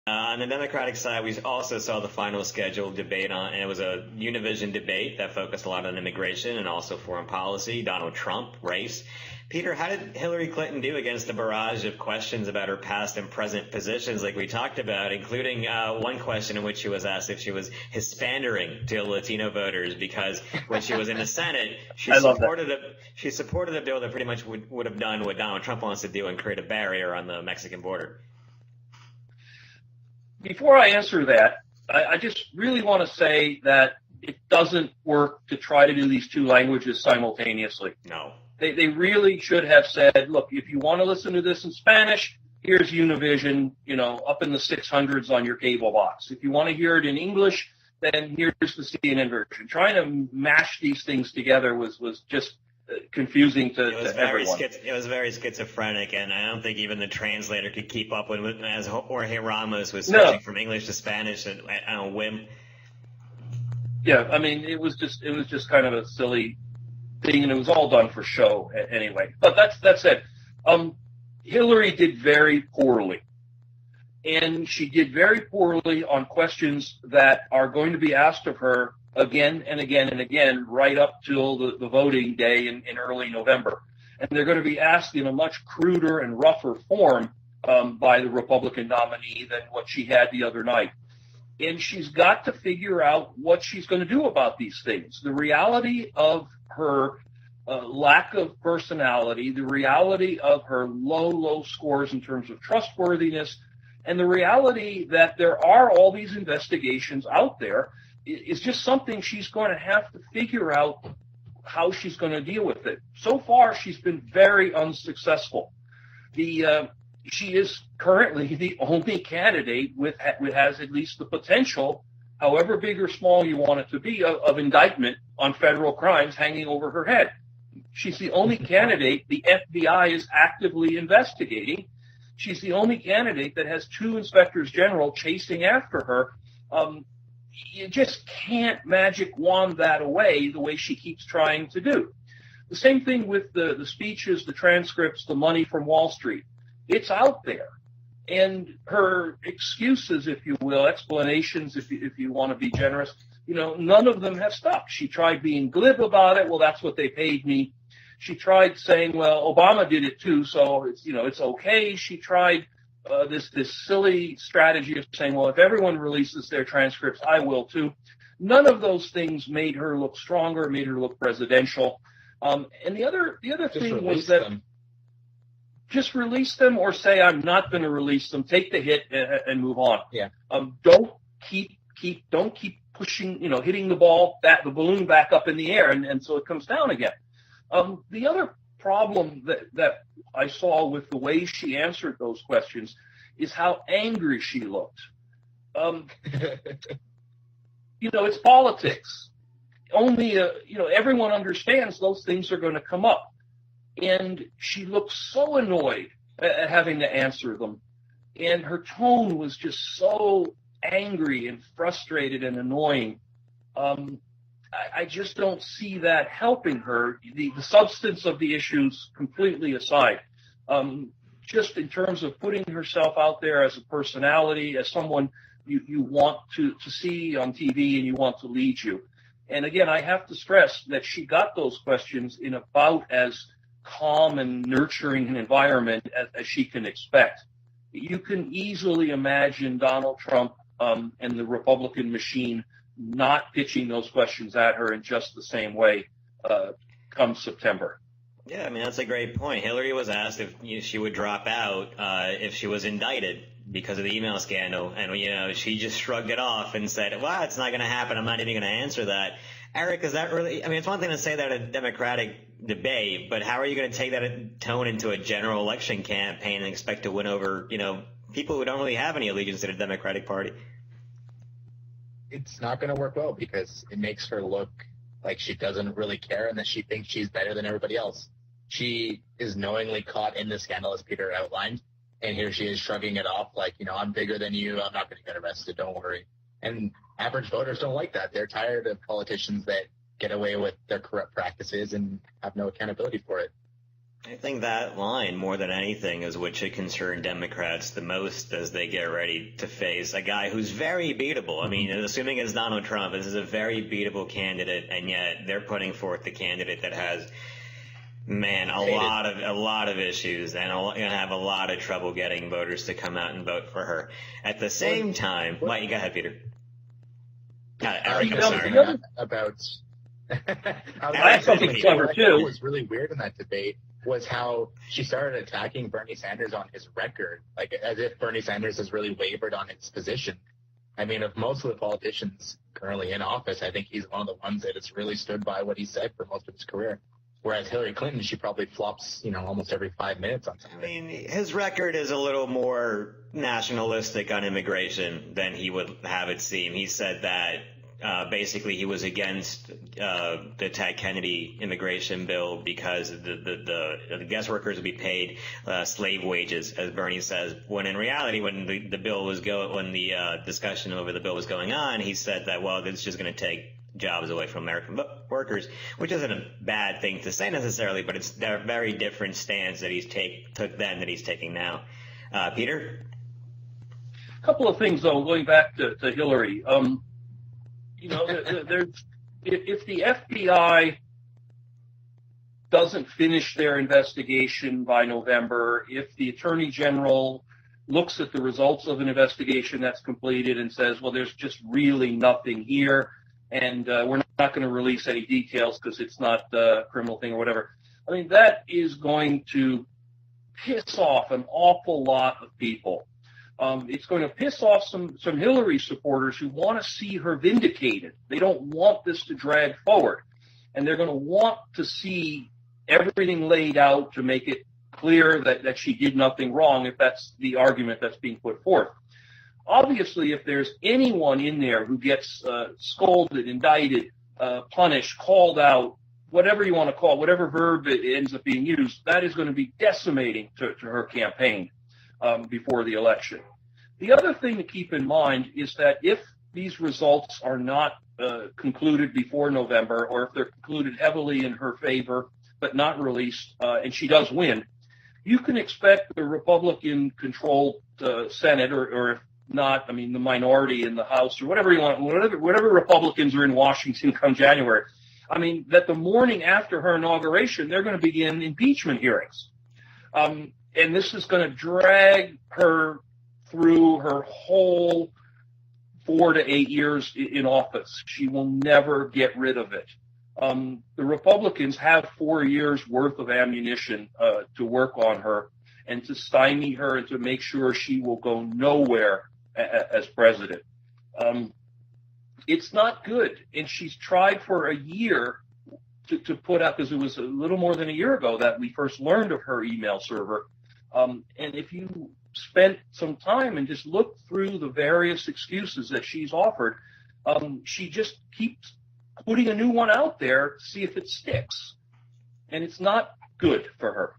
On the Democratic side, we also saw the final scheduled debate on, and it was a univision debate that focused a lot on immigration and also foreign policy, Donald Trump, race. Peter, how did Hillary Clinton do against the barrage of questions about her past and present positions like we talked about, including one question in which she was asked if she was Hispandering to Latino voters because when she was in the Senate, she supported a bill that pretty much would have done what Donald Trump wants to do and create a barrier on the Mexican border. Before I answer that, I just really want to say that it doesn't work to try to do these two languages simultaneously. No. They really should have said, look, if you want to listen to this in Spanish, here's Univision, up in the 600s on your cable box. If you want to hear it in English, then here's the CNN version. Trying to mash these things together was just confusing to everyone. It was very schizophrenic, and I don't think even the translator could keep up as Jorge Ramos was switching from English to Spanish on a whim. Yeah, I mean, it was just kind of a silly thing, and it was all done for show anyway. But that's it. Hillary did very poorly, and she did very poorly on questions that are going to be asked of her again and again and again right up till the voting day in early November. And they're going to be asked in a much cruder and rougher form by the Republican nominee than what she had the other night. And she's got to figure out what she's going to do about these things. The reality of her lack of personality, the reality of her low scores in terms of trustworthiness, and the reality that there are all these investigations out there is just something she's going to have to figure out how she's going to deal with it. So far, she's been very unsuccessful. She is currently the only candidate with has at least the potential, however big or small you want it to be, of indictment on federal crimes hanging over her head. She's the only candidate the FBI is actively investigating. She's the only candidate that has two inspectors general chasing after her. You just can't magic wand that away the way she keeps trying to do. The same thing with the speeches, the transcripts, the money from Wall Street. It's out there. And her excuses, if you will, explanations, if you want to be generous, none of them have stuck. She tried being glib about it. Well, that's what they paid me. She tried saying, well, Obama did it too, so it's okay. She tried this silly strategy of saying, well, if everyone releases their transcripts, I will too. None of those things made her look stronger, made her look presidential. And the other thing was that just release them or say, I'm not going to release them. Take the hit and move on. Yeah. Don't keep pushing, hitting the balloon back up in the air, and so it comes down again. The other problem that I saw with the way she answered those questions is how angry she looked. It's politics. Only, everyone understands those things are going to come up. And she looked so annoyed at having to answer them. And her tone was just so angry and frustrated and annoying. I just don't see that helping her. The substance of the issues completely aside. Just in terms of putting herself out there as a personality, as someone you want to see on TV and you want to lead you. And again, I have to stress that she got those questions in about as calm and nurturing an environment as she can expect. You can easily imagine Donald Trump and the Republican machine not pitching those questions at her in just the same way come September. Yeah, I mean, that's a great point. Hillary was asked if she would drop out if she was indicted because of the email scandal. And, she just shrugged it off and said, well, it's not going to happen. I'm not even going to answer that. Eric, is that really – I mean, it's one thing to say that at a Democratic debate, but how are you going to take that tone into a general election campaign and expect to win over, people who don't really have any allegiance to the Democratic Party? It's not going to work well because it makes her look like she doesn't really care and that she thinks she's better than everybody else. She is knowingly caught in the scandal, as Peter outlined, and here she is shrugging it off like, I'm bigger than you. I'm not going to get arrested. Don't worry. And average voters don't like that. They're tired of politicians that get away with their corrupt practices and have no accountability for it. I think that line, more than anything, is what should concern Democrats the most as they get ready to face a guy who's very beatable. I mean, assuming it's Donald Trump, this is a very beatable candidate, and yet they're putting forth the candidate that has, man, a lot of issues, and going to have a lot of trouble getting voters to come out and vote for her. At the same time, Mike, go ahead, Peter. About I have something clever too. What was really weird in that debate was how she started attacking Bernie Sanders on his record, like as if Bernie Sanders has really wavered on his position. I mean, of most of the politicians currently in office, I think he's one of the ones that has really stood by what he said for most of his career. Whereas Hillary Clinton, she probably flops, almost every 5 minutes on something. I mean, his record is a little more nationalistic on immigration than he would have it seem. He said that basically he was against the Ted Kennedy immigration bill because the guest workers would be paid slave wages, as Bernie says. When in reality, when the bill was when the discussion over the bill was going on, he said that, well, it's just going to take jobs away from American workers, which isn't a bad thing to say necessarily, but it's a very different stance that took then that he's taking now. Peter? A couple of things, though, going back to Hillary. If the FBI doesn't finish their investigation by November, if the Attorney General looks at the results of an investigation that's completed and says, well, there's just really nothing here, and we're not going to release any details because it's not a criminal thing or whatever, I mean, that is going to piss off an awful lot of people. It's going to piss off some Hillary supporters who want to see her vindicated. They don't want this to drag forward. And they're going to want to see everything laid out to make it clear that she did nothing wrong, if that's the argument that's being put forth. Obviously, if there's anyone in there who gets scolded, indicted, punished, called out, whatever you want to call it, whatever verb it ends up being used, that is going to be decimating to her campaign before the election. The other thing to keep in mind is that if these results are not concluded before November, or if they're concluded heavily in her favor but not released, and she does win, you can expect the Republican-controlled Senate, or if not, I mean, the minority in the House, or whatever you want, whatever Republicans are in Washington come January, I mean, that the morning after her inauguration, they're going to begin impeachment hearings. And this is going to drag her through her whole 4 to 8 years in office. She will never get rid of it. The Republicans have 4 years worth of ammunition to work on her and to stymie her and to make sure she will go nowhere as president. It's not good. And she's tried for a year to put out, because it was a little more than a year ago that we first learned of her email server. And if you spent some time and just looked through the various excuses that she's offered, she just keeps putting a new one out there to see if it sticks. And it's not good for her.